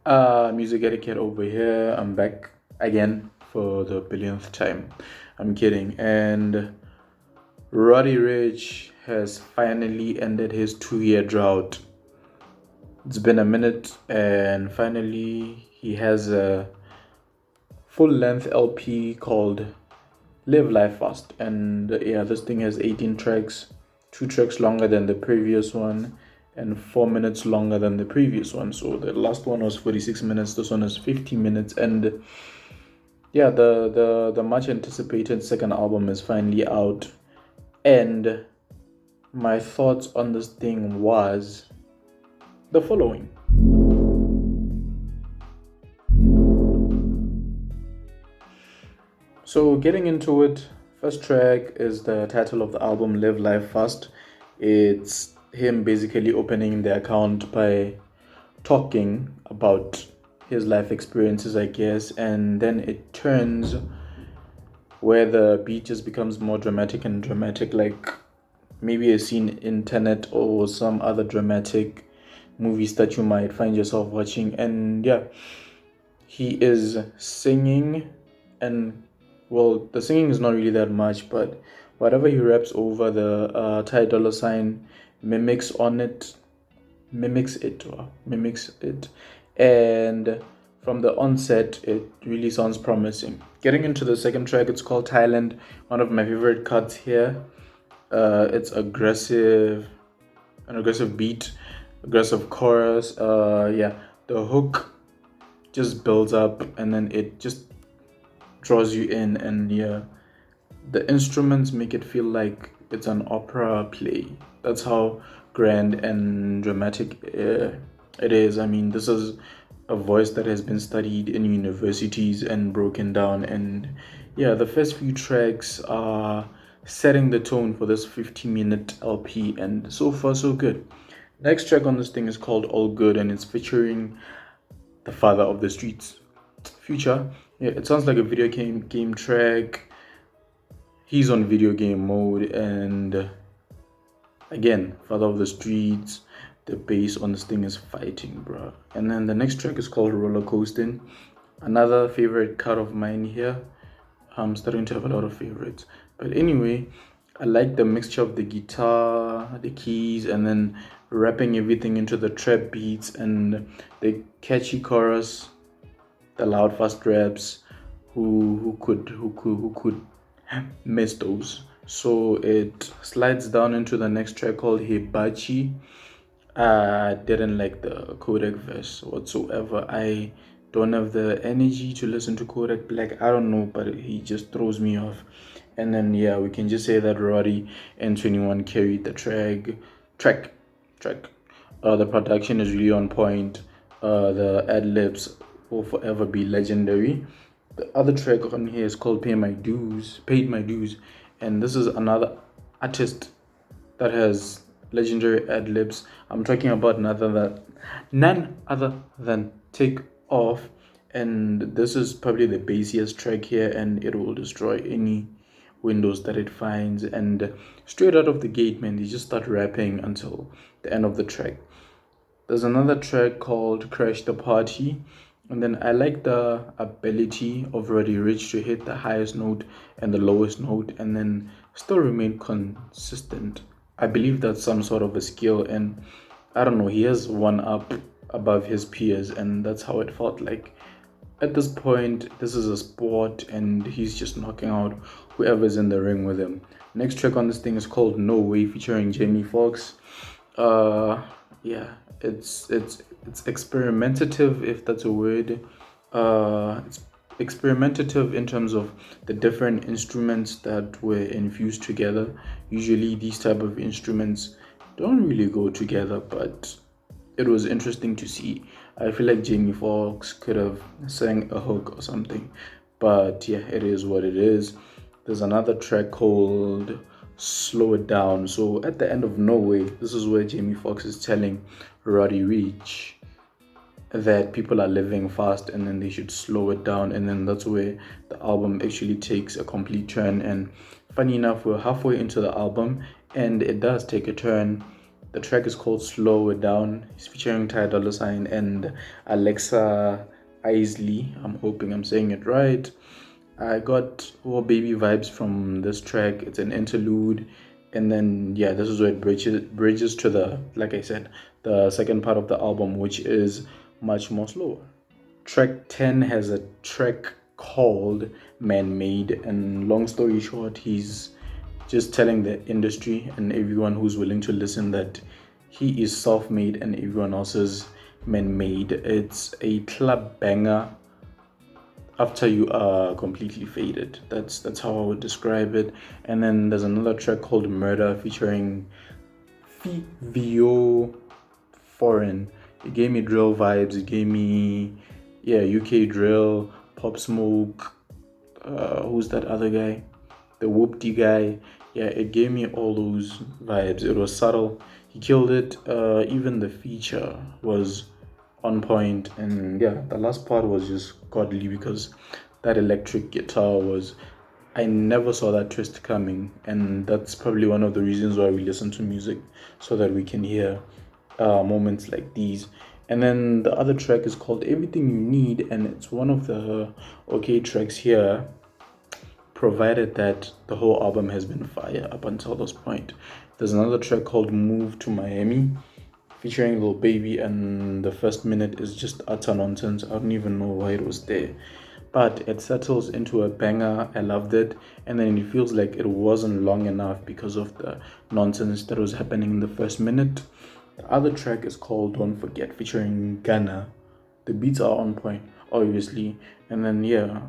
Music etiquette over here. I'm back again for the billionth time. I'm kidding. And Roddy Ricch has finally ended his 2 year drought. It's been a minute, and finally he has a full length LP called Live Life Fast. And yeah, this thing has 18 tracks, 2 tracks longer than the previous one, and 4 minutes longer than the previous one. So the last one was 46 minutes, this one is 50 minutes. And yeah, the much anticipated second album is finally out. And my thoughts on this thing was the following. So getting into it, first track is the title of the album, Live Life Fast. It's him basically opening the account by talking about his life experiences, I guess, and then it turns where the beat just becomes more dramatic and dramatic, like maybe a scene in Tenet or some other dramatic movies that you might find yourself watching. And yeah, he is singing, and well, the singing is not really that much, but whatever he raps over, the Ty Dolla Sign mimics on it, mimics it, and from the onset, it really sounds promising. Getting into the second track, it's called Thailand. One of my favorite cuts here. It's aggressive, an aggressive beat, aggressive chorus. Yeah, the hook just builds up, and then it just draws you in, and yeah, the instruments make it feel like it's an opera play. That's how grand and dramatic it is. I mean, this is a voice that has been studied in universities and broken down. And yeah, the first few tracks are setting the tone for this 50-minute LP, and so far so good. Next track on this thing is called All Good, and it's featuring the father of the streets, Future. Yeah, it sounds like a video game track. He's on video game mode, and again, father of the streets. The bass on this thing is fighting, bro. And then the next track is called Roller Coasting. Another favorite cut of mine here. I'm starting to have a lot of favorites. But anyway, I like the mixture of the guitar, the keys, and then wrapping everything into the trap beats and the catchy chorus, the loud fast raps. Who could miss those? So it slides down into the next track called Hibachi. I didn't like the Kodak verse whatsoever. I don't have the energy to listen to Kodak Black. I don't know, but he just throws me off. And then yeah, we can just say that Roddy and 21 carried the track. The production is really on point. The ad libs will forever be legendary. The other track on here is called Paid My Dues, and this is another artist that has legendary ad libs. I'm talking about none other than Take Off, and this is probably the bassiest track here, and it will destroy any windows that it finds. And straight out of the gate, man, they just start rapping until the end of the track. There's another track called Crash the Party, and then I like the ability of Roddy Ricch to hit the highest note and the lowest note and then still remain consistent. I believe that's some sort of a skill, and I don't know, he has one up above his peers, and that's how it felt like. At this point, this is a sport, and he's just knocking out whoever's in the ring with him. Next track on this thing is called No Way, featuring Jamie Foxx. Yeah, it's experimentative, if that's a word. It's experimentative in terms of the different instruments that were infused together. Usually these type of instruments don't really go together, but it was interesting to see. I feel like Jamie Foxx could have sang a hook or something, but yeah, it is what it is. There's another track called Slow It Down. So at the end of No Way, this is where Jamie Foxx is telling Roddy Ricch that people are living fast and then they should slow it down, and then that's where the album actually takes a complete turn. And funny enough, we're halfway into the album and it does take a turn. The track is called Slow It Down. He's featuring Ty Dolla $ign and Alexa Isley. I'm hoping I'm saying it right. I got all baby vibes from this track. It's an interlude. And then, yeah, this is where it bridges to the, like I said, the second part of the album, which is much more slower. Track 10 has a track called Man Made. And long story short, he's just telling the industry and everyone who's willing to listen that he is self-made and everyone else is man-made. It's a club banger after you are completely faded. That's how I would describe it. And then there's another track called Murder featuring Vio Foreign. It gave me drill vibes. It gave me UK drill, Pop Smoke. Who's that other guy? The Whoopty guy. Yeah, it gave me all those vibes. It was subtle. He killed it. Even the feature was on point. And yeah, the last part was just godly because that electric guitar was... I never saw that twist coming. And that's probably one of the reasons why we listen to music, so that we can hear moments like these. And then the other track is called Everything You Need. And it's one of the okay tracks here, provided that the whole album has been fire up until this point. There's another track called Move to Miami featuring Lil Baby, and the first minute is just utter nonsense. I don't even know why it was there, but it settles into a banger. I loved it. And then it feels like it wasn't long enough because of the nonsense that was happening in the first minute. The other track is called Don't Forget featuring Ghana. The beats are on point, obviously. And then yeah,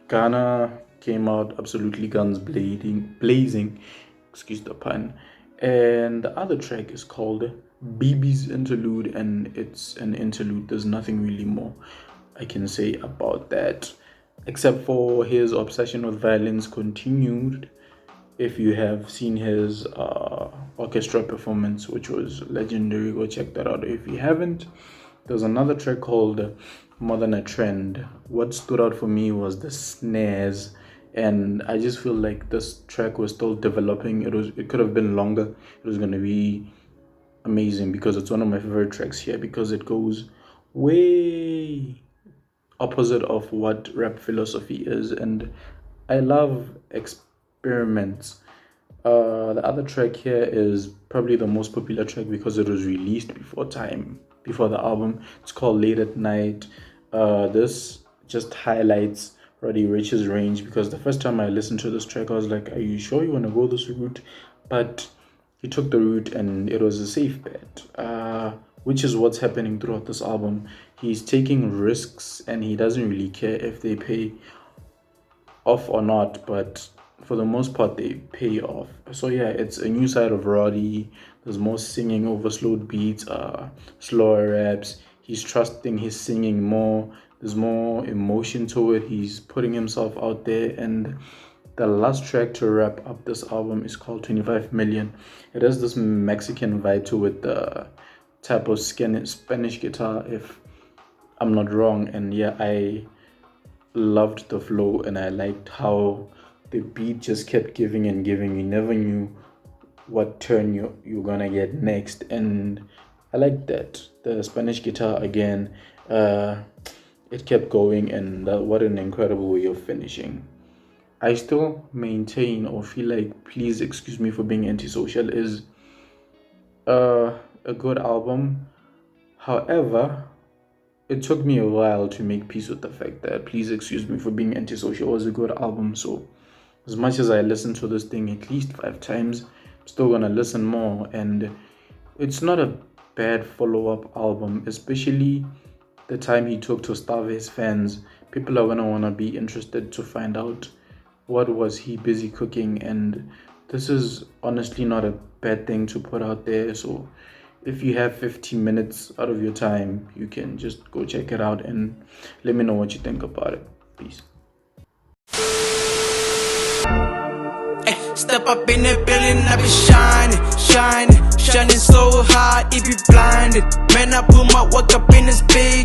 Ghana came out absolutely guns blazing, excuse the pun. And the other track is called BB's Interlude, and it's an interlude. There's nothing really more I can say about that, except for his obsession with violence continued. If you have seen his orchestra performance, which was legendary, go check that out if you haven't. There's another track called More Than a Trend. What stood out for me was the snares, and I just feel like this track was still developing. It could have been longer. It was going to be amazing because it's one of my favorite tracks here, because it goes way opposite of what rap philosophy is, and I love experiments. The other track here is probably the most popular track because it was released before the album. It's called Late at Night. This just highlights Roddy Ricch's range, because the first time I listened to this track I was like, are you sure you want to go this route? But he took the route and it was a safe bet, which is what's happening throughout this album. He's taking risks and he doesn't really care if they pay off or not, but for the most part they pay off. So yeah, it's a new side of Roddy. There's more singing over slowed beats, slower raps. He's trusting his singing more. There's more emotion to it. He's putting himself out there. And the last track to wrap up this album is called 25 Million. It has this Mexican vibe to it, the type of Spanish guitar, if I'm not wrong. And yeah, I loved the flow and I liked how the beat just kept giving and giving. You never knew what turn you're gonna get next, and I like that. The Spanish guitar again, it kept going, and what an incredible way of finishing. I still maintain or feel like Please Excuse Me for Being Antisocial is a good album. However, it took me a while to make peace with the fact that Please Excuse Me for Being Antisocial was a good album. So as much as I listened to this thing at least 5 times, I'm still gonna listen more. And it's not a bad follow-up album, especially the time he took to starve his fans. People are gonna wanna be interested to find out what was he busy cooking, and this is honestly not a bad thing to put out there. So if you have 15 minutes out of your time, you can just go check it out and let me know what you think about it. Peace. Step up in the building, I be shining so hard, it be blinded. Man, I put my work up in this bitch.